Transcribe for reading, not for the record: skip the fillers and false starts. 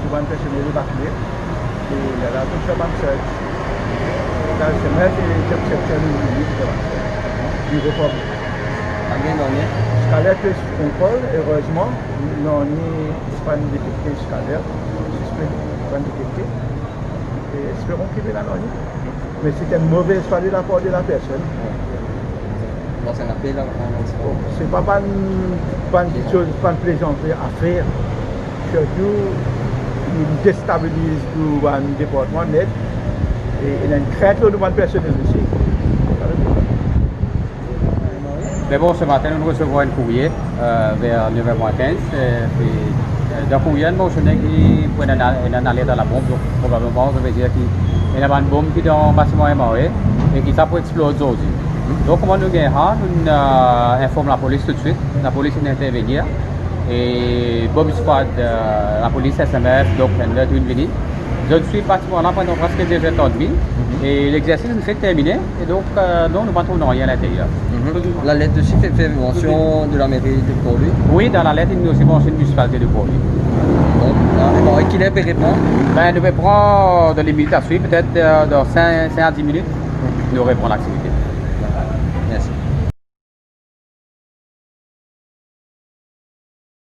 One person is back there. The other one search. That's the message of section du report. Scalaire plus contrôle, heureusement, non ni pas détecté scalaire, suspect pas détecté. Et espérons qu'il est là. Mais c'était une mauvaise fois de la part de la personne. Dans un appel, c'est pas une chose, pas une plaisanterie à faire. Surtout, il déstabilise tout un département net et il y a une crainte de bonne personne aussi. Mais bon, ce matin, nous recevons un courrier vers 9h15. Dans le courrier, nous avons une alerte à la bombe. Donc, probablement, ça veut dire qu'il y a une bombe qui est dans le bâtiment MAE et qui s'est explosé aujourd'hui. Donc, comment nous gagnons, nous informons la police tout de suite. La police est intervenue. Et Bob Squad, la police SMF, donc elle est venue. Je suis bâtiment là pendant presque 2 heures et demie. Et l'exercice est terminé. Et donc, nous ne trouvons rien à l'intérieur. La lettre de chiffre fait mention de la mairie de Port-Louis. Oui, dans la lettre, il nous aussi mentionne une municipalité de Port-Louis. Donc, et qu'il est répond Ben, nous devons prendre de les minutes à suivre, peut-être dans 5 à 10 minutes, nous répondons à l'activité.